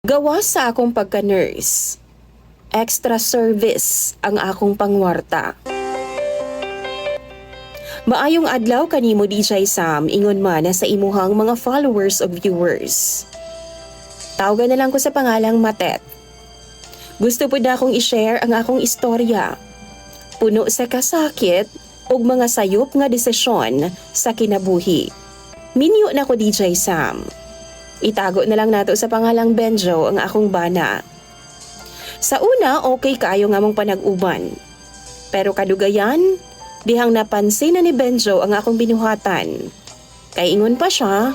Gawas sa akong pagka-nurse. Extra service ang akong pangwarta. Maayong adlaw kanimo DJ Sam, ingon man na sa imuhang mga followers o viewers. Tawagan na lang ko sa pangalang Matet. Gusto po na akong i-share ang akong istorya. Puno sa kasakit ug mga sayop nga desisyon sa kinabuhi. Minyo na ko DJ Sam. Itago na lang nato sa pangalang Benjo ang akong bana. Sa una, okay kaayo nga mong panag-uban. Pero kadugayan, dihang napansin na ni Benjo ang akong binuhatan. Kay ingon pa siya,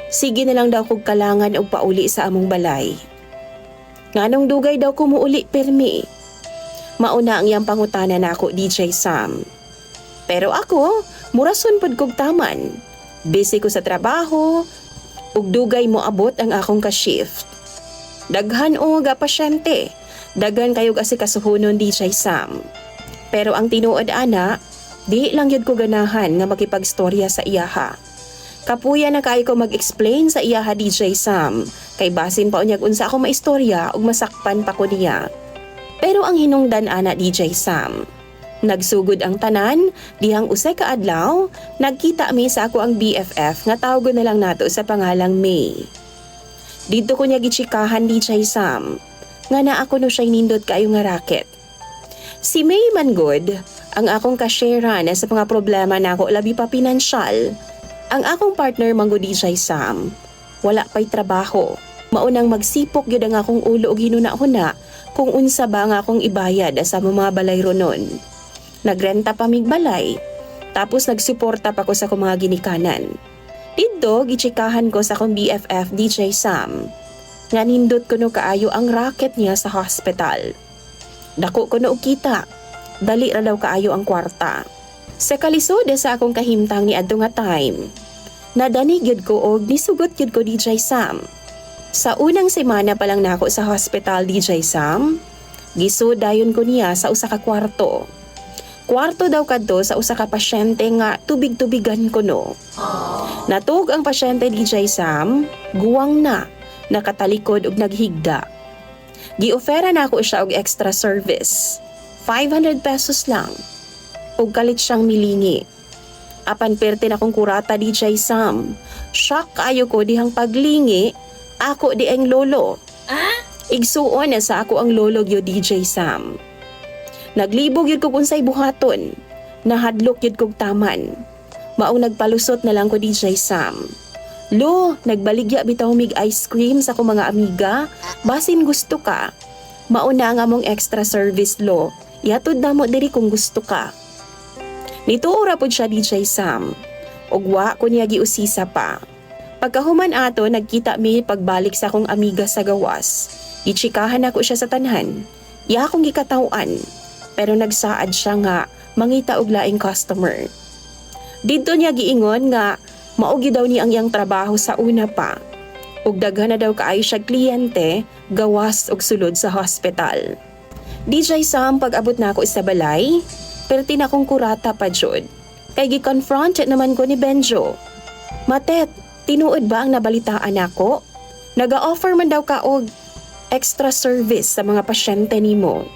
sige na lang daw kog kalangan og pauli sa among balay. Nganong dugay daw ko muuli permi. Mauna ang iyang pangutanan nako DJ Sam. Pero ako, murason pud kog taman. Busy ko sa trabaho, ug dugay mo abot ang akong ka-shift. Daghan o ga pasyente, daghan kayog asikasuhunon DJ Sam. Pero ang tinuod ana, di lang yun ko ganahan nga makipagstorya sa iyaha. Kapuya na kayo ko mag-explain sa iyaha DJ Sam, kay basin pa unyag unsa ako maistorya ug masakpan pa ko niya. Pero ang hinungdan ana DJ Sam, nagsugod ang tanan, dihang usay ka adlaw, nagkita mi sa ako ang BFF nga tawgon na lang nato sa pangalang May. Dito ko niya gichikahan DJ Sam, nga na ako no siya nindot kayo nga raket. Si May Mangod, ang akong kasyera na sa mga problema na ako labi pa pinansyal. Ang akong partner Manggo DJ Sam, wala pa'y trabaho. Maunang magsipok yun ang akong ulo og hinuna-huna kung unsa ba nga akong ibayad sa mga balay ronon. Nagrenta pa mig balay, tapos nagsuporta pa ko sa akong mga ginikanan. Dito, gichikahan ko sa akong BFF DJ Sam, nga nindot ko no kaayo ang racket niya sa hospital. Dako ko no og kita, dali ra daw kaayo ang kwarta. Sa kalisod sa akong kahimtang ni adto nga time, nadanig yun ko og nisugot yun ko DJ Sam. Sa unang semana pa lang nako sa hospital DJ Sam, gisudayon ko niya sa usa ka kwarto. Kwarto daw kadto sa usa ka pasyente nga tubig-tubigan ko no. Natug ang pasyente DJ Sam, guwang na, nakatalikod ug naghigda. Giofera na ako siya og extra service. 500 pesos lang. Ug kalit siyang milingi. Apan perte na kong kurata DJ Sam. Shock kayo ko dihang paglingi, ako di ang lolo. Igsuon na sa ako ang lolo gyo DJ Sam. Naglibog yun ko unsay buhaton. Nahadlok yun kong taman. Maong nagpalusot na lang ko DJ Sam. Lo, nagbaligya bitaw mig ice cream sa ko mga amiga. Basin gusto ka. Mauna nga mong extra service lo. Ihatod na mo diri kung gusto ka. Nituora po siya DJ Sam. Ugwa ko niya giusisa pa. Pagkahuman ato, nagkita mi pagbalik sa akong amiga sa gawas. Ichikahan ako siya sa tanhan. Iya akong gikatawan. Pero nagsaad siya nga mangita og laing customer. Dito niya giingon nga maugi daw ni ang iyang trabaho sa una pa. Ug daghan na daw kaayo siya kliyente, gawas og sulod sa hospital. DJ Sam, pag-abot na ako sa balay, perti na akong kurata pa jud. Kay gi-confront naman ko ni Benjo. Matet, tinuod ba ang nabalitaan ako? Naga-offer man daw ka og extra service sa mga pasyente nimo.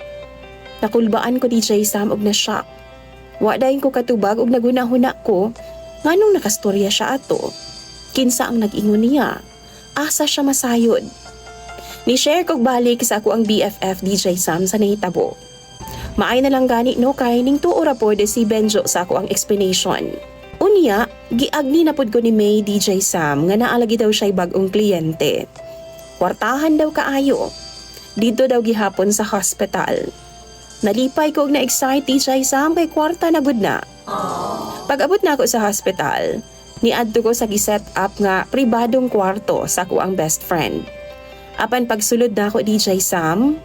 Nakulbaan ko DJ Sam og na-shock. Wa dayon ko katubag og nagunahuna ko nganong nakastorya siya ato. Kinsa ang nag-ingon niya? Asa siya masayod? Ni-share kog balik sa ako ang BFF DJ Sam sa nahitabo. Maay na lang gani no kay ning tuora pod si Benjo sa ako ang explanation. Unya, giagni na pod ko ni May DJ Sam nga naalagi daw siya bag-ong kliyente. Kwartahan daw kaayo. Dito daw gihapon sa hospital. Nalipay ko og na-excite DJ Sam kay kwarta na gud na. Pag-abot na ako sa hospital, niadto ko sa giset up nga pribadong kwarto sa ako ang best friend. Apan pagsulod na ako DJ Sam,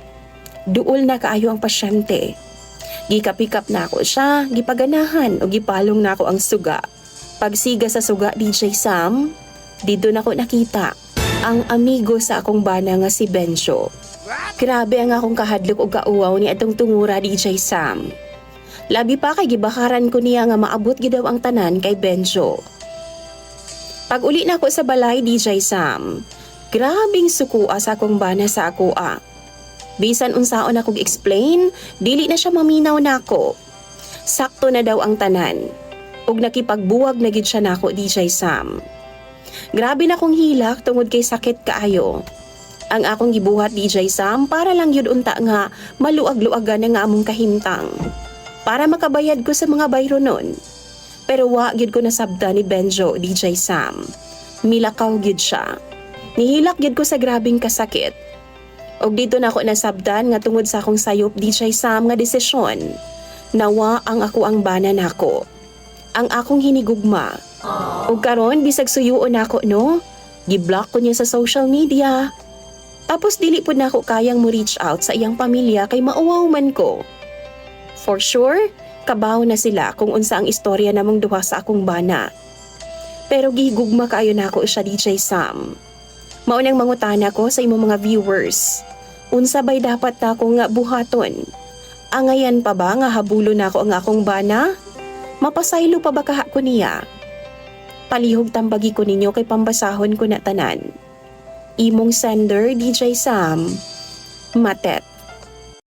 duol na kaayo ang pasyente. Gika-pick up na ako siya, gipaganahan o gipalong na ako ang suga. Pagsiga sa suga DJ Sam, dito na ko nakita ang amigo sa akong bana nga si Benjo. Grabe ang akong kahadlok o kauwaw ni atong tungura DJ Sam. Labi pa kay gibakaran ko niya nga maabot gidaw ang tanan kay Benjo. Pag uli na ako sa balay DJ Sam, Grabing sukua sa akong bana sa akoa. Bisan unsaon akong explain, dili na siya maminaw nako. Sakto na daw ang tanan. Ug nakipagbuwag na gid siya nako DJ Sam. Grabe na kong hilak tungod kay sakit kaayo. Ang akong gibuhat DJ Sam para lang yun unta nga maluag-luagan na nga among kahimtang. Para makabayad ko sa mga bayro nun. Pero wa gyud ko nasabda ni Benjo DJ Sam. Milakaw gyud siya. Nihilak gyud ko sa grabing kasakit. Og dito na ako nasabdan nga tungod sa akong sayop DJ Sam nga desisyon. Nawa ang ako ang bana nako. Ang akong hinigugma. Ug karon bisag suyuon nako no. Gi-block ko niya sa social media. Tapos dili pud nako kayang mo reach out sa iyang pamilya kay mauwaw man ko. For sure, kabaw na sila kung unsa ang istorya namong duha sa akong bana. Pero gihigugma kaayo nako siya DJ Sam. Maunang mangutana ko sa imong mga viewers. Unsa bay dapat nako nga buhaton? Angayan pa ba nga habulo nako ang akong bana? Mapasaylo pa ba kaha ko niya? Palihog tambagi ko ninyo kay pambasahon ko na tanan. Imong sender DJ Sam. Matet.